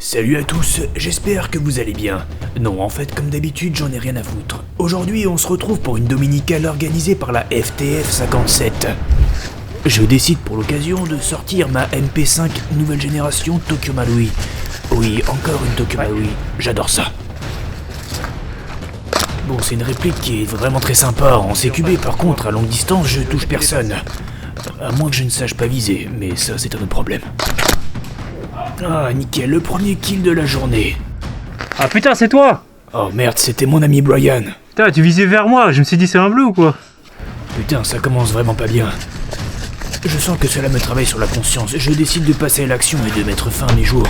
Salut à tous, j'espère que vous allez bien. Non, en fait, comme d'habitude, j'en ai rien à foutre. Aujourd'hui, on se retrouve pour une dominicale organisée par la FTF 57. Je décide pour l'occasion de sortir ma MP5 nouvelle génération Tokyo Marui. Oui, encore une Tokyo Marui, j'adore ça. Bon, c'est une réplique qui est vraiment très sympa. En CQB, par contre, à longue distance, je touche personne. À moins que je ne sache pas viser, mais ça, c'est un autre problème. Ah, nickel, le premier kill de la journée. Ah putain, c'est toi! Oh merde, c'était mon ami Brian. Putain, tu visais vers moi, je me suis dit c'est un bleu ou quoi? Putain, ça commence vraiment pas bien. Je sens que cela me travaille sur la conscience. Je décide de passer à l'action et de mettre fin à mes jours.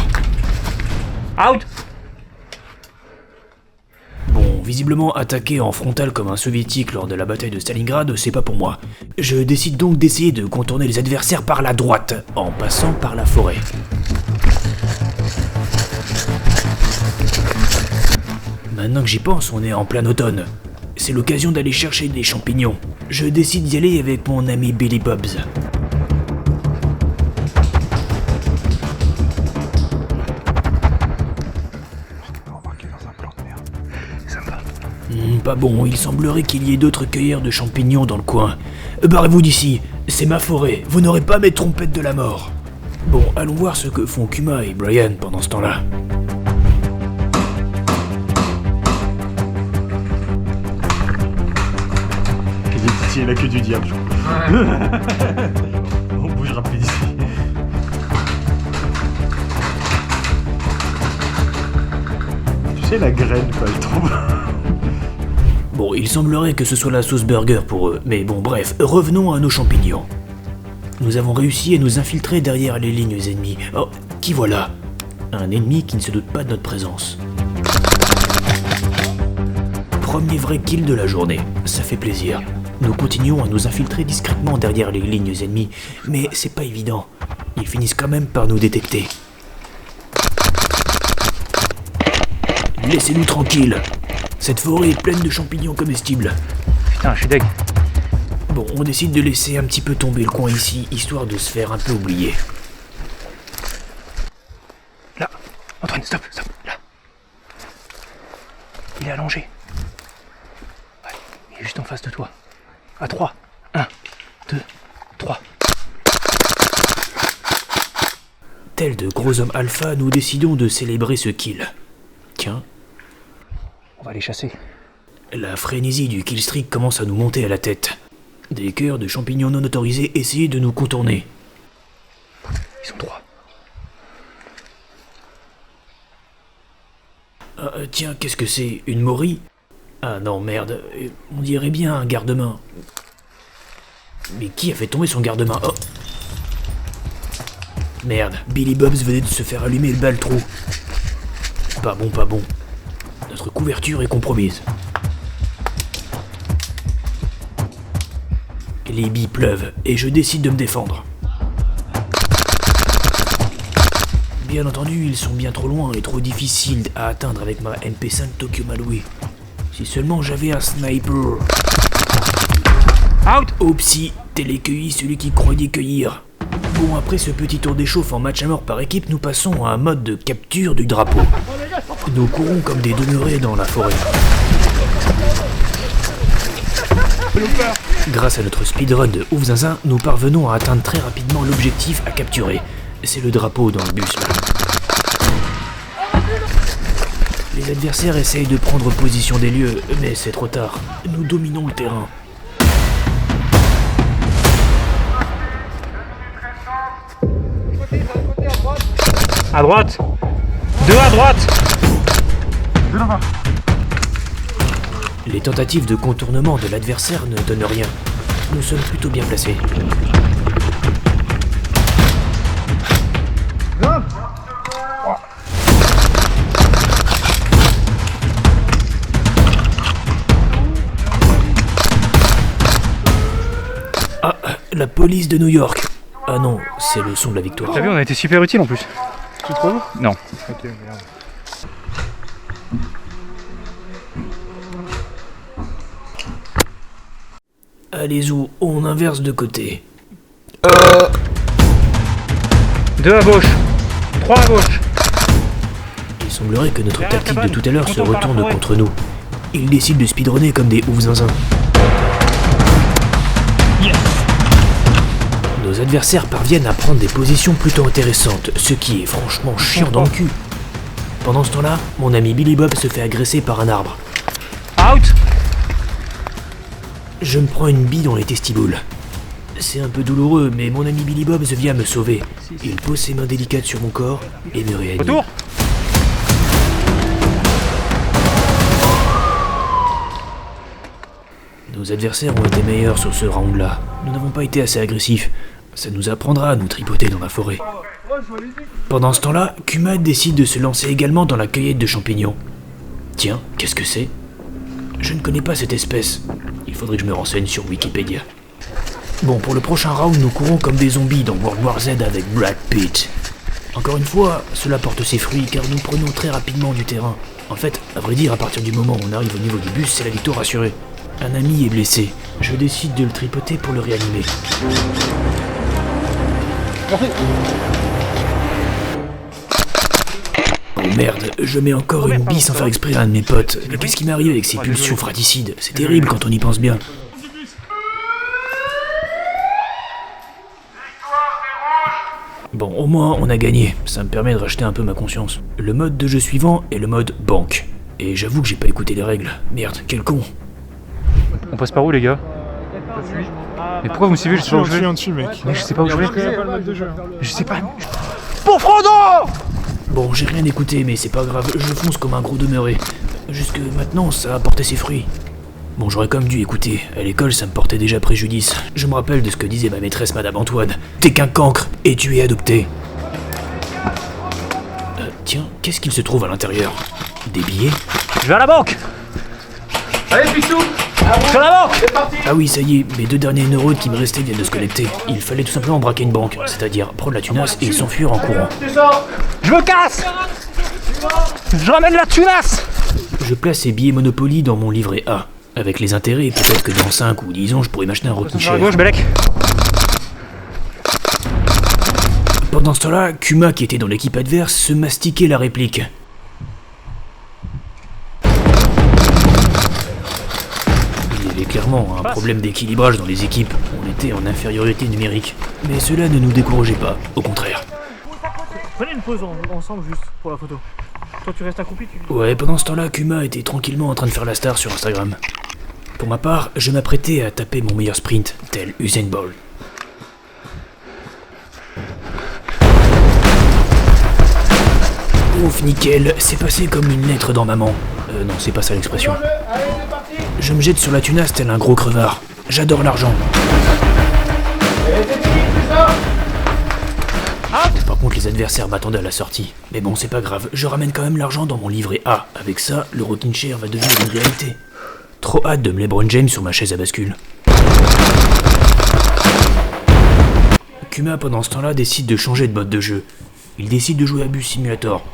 Out! Bon, visiblement attaquer en frontal comme un soviétique lors de la bataille de Stalingrad, c'est pas pour moi. Je décide donc d'essayer de contourner les adversaires par la droite, en passant par la forêt. Maintenant que j'y pense, on est en plein automne. C'est l'occasion d'aller chercher des champignons. Je décide d'y aller avec mon ami Billy Bobs. Pas bon, il semblerait qu'il y ait d'autres cueilleurs de champignons dans le coin. Barrez-vous d'ici, c'est ma forêt, vous n'aurez pas mes trompettes de la mort. Bon, allons voir ce que font Kuma et Brian pendant ce temps-là. Il a que du diable, je crois. On bougera plus d'ici. Tu sais la graine quand elle tombe. Bon, il semblerait que ce soit la sauce burger pour eux, mais bon bref, revenons à nos champignons. Nous avons réussi à nous infiltrer derrière les lignes ennemies. Oh, qui voilà? Un ennemi qui ne se doute pas de notre présence. Premier vrai kill de la journée, ça fait plaisir. Nous continuons à nous infiltrer discrètement derrière les lignes ennemies, mais c'est pas évident. Ils finissent quand même par nous détecter. Laissez-nous tranquilles. Cette forêt est pleine de champignons comestibles. Putain, je suis deg. Bon, on décide de laisser un petit peu tomber le coin ici, histoire de se faire un peu oublier. Là, Antoine, stop, là. Il est allongé. Ouais, il est juste en face de toi. À 3. 1, 2, 3. Tels de gros hommes alpha, nous décidons de célébrer ce kill. Tiens. On va les chasser. La frénésie du killstreak commence à nous monter à la tête. Des cœurs de champignons non autorisés essayent de nous contourner. Ils sont 3. Tiens, qu'est-ce que c'est? Une Mori? Ah non, merde, on dirait bien un garde-main. Mais qui a fait tomber son garde-main? Oh! Merde, Billy Bobs venait de se faire allumer le bal-trou. Pas bon, pas bon. Notre couverture est compromise. Les billes pleuvent et je décide de me défendre. Bien entendu, ils sont bien trop loin et trop difficiles à atteindre avec ma MP5 Tokyo Marui. Si seulement j'avais un sniper. Out! Oh psy, télécueilli celui qui croyait cueillir. Bon, après ce petit tour d'échauffe en match à mort par équipe, nous passons à un mode de capture du drapeau. Nous courons comme des demeurés dans la forêt. Grâce à notre speedrun de ouf zinzin, nous parvenons à atteindre très rapidement l'objectif à capturer. C'est le drapeau dans le bus là. Les adversaires essayent de prendre position des lieux, mais c'est trop tard. Nous dominons le terrain. À droite! 2 à droite! Les tentatives de contournement de l'adversaire ne donnent rien. Nous sommes plutôt bien placés. Ah, la police de New York. Ah non, c'est le son de la victoire. T'as vu, on a été super utile en plus. Tu trouves? Non. Ok, merde. Allez où, on inverse de côté. 2 à gauche. 3 à gauche. Semblerait que notre tactique de tout à l'heure se retourne contre nous. Ils décident de speedrunner comme des ouf zinzins. Nos adversaires parviennent à prendre des positions plutôt intéressantes, ce qui est franchement chiant dans le cul. Pendant ce temps-là, mon ami Billy Bob se fait agresser par un arbre. Out! Je me prends une bille dans les testibules. C'est un peu douloureux, mais mon ami Billy Bob vient me sauver. Il pose ses mains délicates sur mon corps et me réanime. Retour! Nos adversaires ont été meilleurs sur ce round-là. Nous n'avons pas été assez agressifs. Ça nous apprendra à nous tripoter dans la forêt. Pendant ce temps-là, Kuma décide de se lancer également dans la cueillette de champignons. Tiens, qu'est-ce que c'est? Je ne connais pas cette espèce. Il faudrait que je me renseigne sur Wikipédia. Bon, pour le prochain round, nous courons comme des zombies dans World War Z avec Brad Pitt. Encore une fois, cela porte ses fruits car nous prenons très rapidement du terrain. En fait, à vrai dire, à partir du moment où on arrive au niveau du bus, c'est la victoire assurée. Un ami est blessé. Je décide de le tripoter pour le réanimer. Oh merde, je mets encore une bille sans faire exprès à un de mes potes. Mais qu'est-ce qui m'arrive avec ces pulsions fraticides? C'est terrible quand on y pense bien. Bon, au moins on a gagné. Ça me permet de racheter un peu ma conscience. Le mode de jeu suivant est le mode banque. Et j'avoue que j'ai pas écouté les règles. Merde, quel con. On passe par où, les gars? Mais pourquoi vous me suivez? Je sais pas où je vais. dessus, mec. Mais je sais pas où je vais. Je sais pas. Pour Frodo! Bon, j'ai rien écouté, mais c'est pas grave, je fonce comme un gros demeuré. Jusque maintenant, ça a porté ses fruits. Bon, j'aurais quand même dû écouter. À l'école, ça me portait déjà préjudice. Je me rappelle de ce que disait ma maîtresse, Madame Antoine. T'es qu'un cancre, et tu es adopté. Tiens, qu'est-ce qu'il se trouve à l'intérieur? Des billets? Je vais à la banque! Allez, Picsou! Je vais à la banque! Ah oui, ça y est, mes 2 derniers neurones qui me restaient viennent de se connecter. Il fallait tout simplement braquer une banque, c'est-à-dire prendre la tunasse et s'enfuir en courant. Je me casse! Je ramène la tunasse! Je place ces billets Monopoly dans mon livret A. Avec les intérêts, peut-être que dans 5 ou 10 ans, je pourrais m'acheter un rocking chair. À gauche, Belek! Pendant ce temps-là, Kuma, qui était dans l'équipe adverse, se mastiquait la réplique. Il y avait clairement un problème d'équilibrage dans les équipes. On était en infériorité numérique. Mais cela ne nous décourageait pas, au contraire. Prenez une pause ensemble juste pour la photo. Toi tu restes accroupi, tu... Ouais, pendant ce temps-là, Kuma était tranquillement en train de faire la star sur Instagram. Pour ma part, je m'apprêtais à taper mon meilleur sprint, tel Usain Bolt. Ouf, nickel, c'est passé comme une lettre dans maman. Non, c'est pas ça l'expression. Je me jette sur la tunasse tel un gros crevard. J'adore l'argent. Par contre, les adversaires m'attendaient à la sortie. Mais bon, c'est pas grave, je ramène quand même l'argent dans mon livret A. Avec ça, le rocking chair va devenir une réalité. Trop hâte de me LeBron James sur ma chaise à bascule. Kuma, pendant ce temps-là, décide de changer de mode de jeu. Il décide de jouer à Bus Simulator.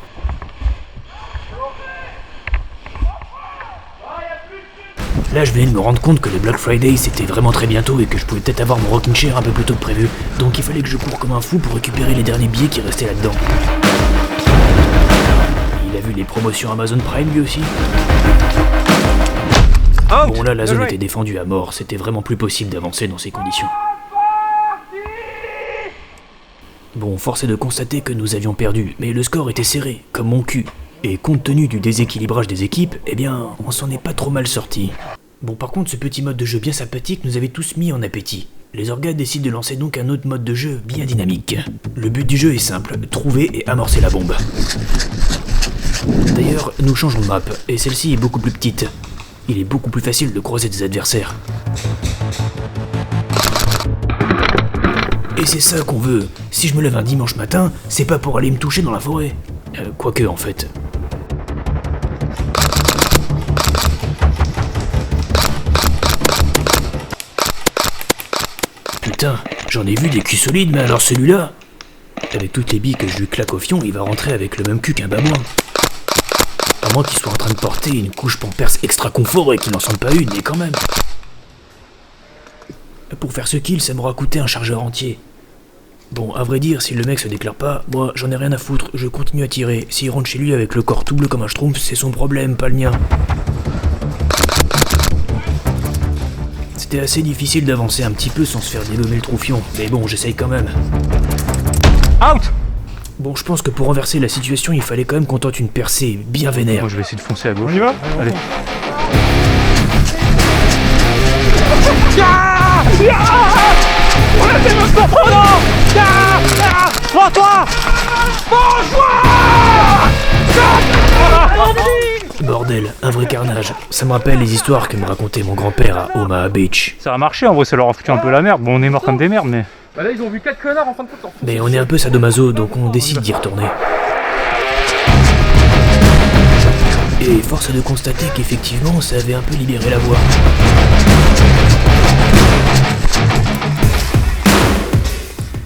Là, je venais de me rendre compte que le Black Friday c'était vraiment très bientôt et que je pouvais peut-être avoir mon rocking chair un peu plus tôt que prévu. Donc il fallait que je cours comme un fou pour récupérer les derniers billets qui restaient là-dedans. Il a vu les promotions Amazon Prime lui aussi. Bon là, la zone était défendue à mort, c'était vraiment plus possible d'avancer dans ces conditions. Bon, force est de constater que nous avions perdu, mais le score était serré, comme mon cul. Et compte tenu du déséquilibrage des équipes, eh bien, on s'en est pas trop mal sorti. Bon, par contre, ce petit mode de jeu bien sympathique nous avait tous mis en appétit. Les orgas décident de lancer donc un autre mode de jeu bien dynamique. Le but du jeu est simple, trouver et amorcer la bombe. D'ailleurs, nous changeons de map, et celle-ci est beaucoup plus petite. Il est beaucoup plus facile de croiser des adversaires. Et c'est ça qu'on veut. Si je me lève un dimanche matin, c'est pas pour aller me toucher dans la forêt. Quoique, en fait. Putain, j'en ai vu des culs solides, mais alors celui-là... Avec toutes les billes que je lui claque au fion, il va rentrer avec le même cul qu'un babouin. À moins qu'il soit en train de porter une couche Pampers extra confort et qu'il n'en sente pas une, mais quand même. Pour faire ce kill, ça m'aura coûté un chargeur entier. Bon, à vrai dire, si le mec se déclare pas, moi j'en ai rien à foutre, je continue à tirer. S'il rentre chez lui avec le corps tout bleu comme un schtroumpf, c'est son problème, pas le mien. C'était assez difficile d'avancer un petit peu sans se faire dégommer le troufion, mais bon, j'essaye quand même. Out! Bon, je pense que pour renverser la situation, il fallait quand même qu'on tente une percée bien vénère. Bon, je vais essayer de foncer à gauche. On y va? Allez. Prends-toi! Bordel, un vrai carnage. Ça me rappelle les histoires que me racontait mon grand-père à Omaha Beach. Ça a marché, en vrai, ça leur a foutu un peu la merde. Bon, on est mort comme des merdes, mais... Bah là ils ont vu 4 connards en fin de compte. Mais on est un peu sadomaso, donc on décide d'y retourner. Et force est de constater qu'effectivement, ça avait un peu libéré la voie.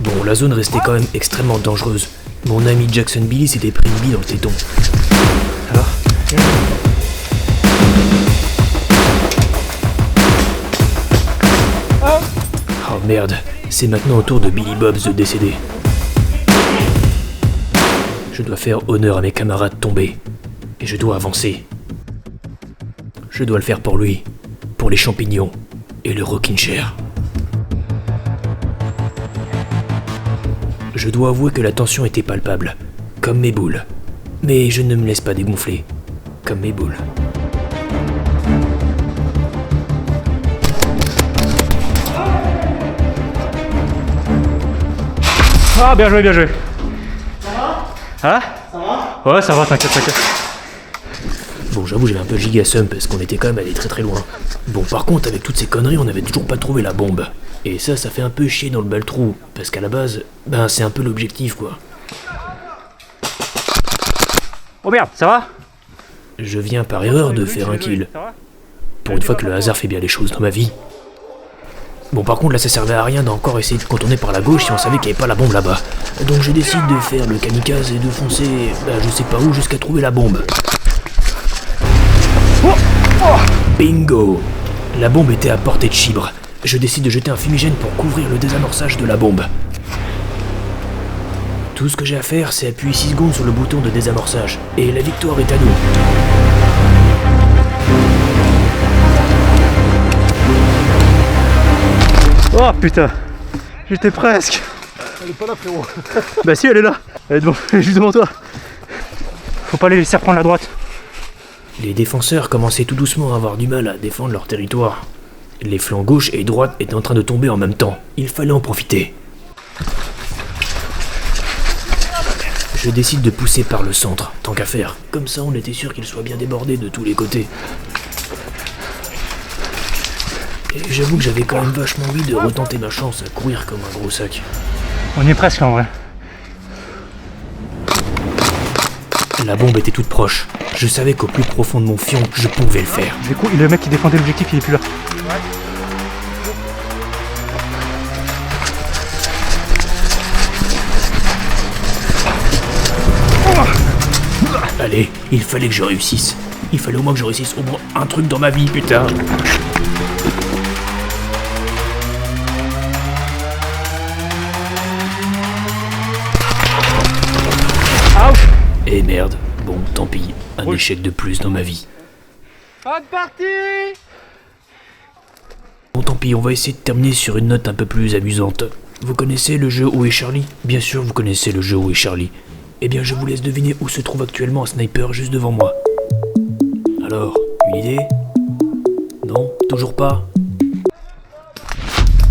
Bon, la zone restait quand même extrêmement dangereuse. Mon ami Jackson Billy s'était pris une bille dans le téton. Alors? Oh merde, c'est maintenant au tour de Billy Bobs de décéder. Je dois faire honneur à mes camarades tombés. Et je dois avancer. Je dois le faire pour lui, pour les champignons et le rocking chair. Je dois avouer que la tension était palpable, comme mes boules. Mais je ne me laisse pas dégonfler, comme mes boules. Ah, bien joué, bien joué. Ça va? Hein? Ça va? Ouais, ça va, t'inquiète, t'inquiète. Bon, j'avoue, j'avais un peu giga seum parce qu'on était quand même allé très très loin. Bon, par contre, avec toutes ces conneries, on n'avait toujours pas trouvé la bombe. Et ça fait un peu chier dans le baltrou, parce qu'à la base, ben c'est un peu l'objectif, quoi. Oh merde, ça va? Je viens par erreur de faire un kill. Pour une fois que le hasard fait bien les choses dans ma vie. Bon, par contre, là, ça servait à rien d'encore essayer de contourner par la gauche si on savait qu'il n'y avait pas la bombe là-bas. Donc je décide de faire le kamikaze et de foncer, je sais pas où, jusqu'à trouver la bombe. Bingo! La bombe était à portée de chibre. Je décide de jeter un fumigène pour couvrir le désamorçage de la bombe. Tout ce que j'ai à faire, c'est appuyer 6 secondes sur le bouton de désamorçage. Et la victoire est à nous. Oh putain, j'étais presque. Elle est pas là, frérot. Bah si, elle est là. Elle est devant, elle est juste devant toi. Faut pas les laisser reprendre la droite. Les défenseurs commençaient tout doucement à avoir du mal à défendre leur territoire. Les flancs gauche et droite étaient en train de tomber en même temps. Il fallait en profiter. Je décide de pousser par le centre, tant qu'à faire. Comme ça, on était sûr qu'il soit bien débordé de tous les côtés. Et j'avoue que j'avais quand même vachement envie de retenter ma chance à courir comme un gros sac. On y est presque en vrai. La bombe était toute proche. Je savais qu'au plus profond de mon fion, je pouvais le faire. Du coup, le mec qui défendait l'objectif, il est plus là. Allez, il fallait que je réussisse. Il fallait au moins que je réussisse au moins un truc dans ma vie, putain. Et merde, bon, tant pis, un échec de plus dans ma vie. Pas de partie. Bon, tant pis, on va essayer de terminer sur une note un peu plus amusante. Vous connaissez le jeu Où est Charlie? Bien sûr, vous connaissez le jeu Où est Charlie. Eh bien, je vous laisse deviner où se trouve actuellement un sniper juste devant moi. Alors, une idée? Non? Toujours pas?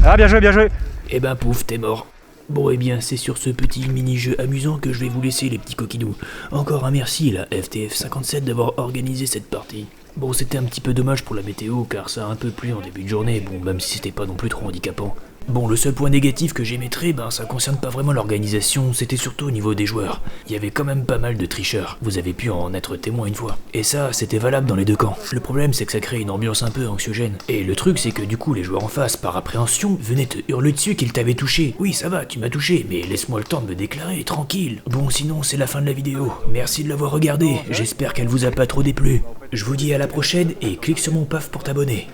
Ah, bien joué, bien joué. Eh ben, pouf, t'es mort. Bon, eh bien, c'est sur ce petit mini-jeu amusant que je vais vous laisser, les petits coquinous. Encore un merci, la FTF 57, d'avoir organisé cette partie. Bon, c'était un petit peu dommage pour la météo, car ça a un peu plu en début de journée, bon, même si c'était pas non plus trop handicapant. Bon, le seul point négatif que j'émettrais, ça concerne pas vraiment l'organisation, c'était surtout au niveau des joueurs. Il y avait quand même pas mal de tricheurs, vous avez pu en être témoin une fois. Et ça, c'était valable dans les deux camps. Le problème, c'est que ça crée une ambiance un peu anxiogène. Et le truc, c'est que du coup, les joueurs en face, par appréhension, venaient te hurler dessus qu'ils t'avaient touché. Oui, ça va, tu m'as touché, mais laisse-moi le temps de me déclarer, tranquille. Bon, sinon, c'est la fin de la vidéo. Merci de l'avoir regardée, j'espère qu'elle vous a pas trop déplu. Je vous dis à la prochaine, et clique sur mon paf pour t'abonner.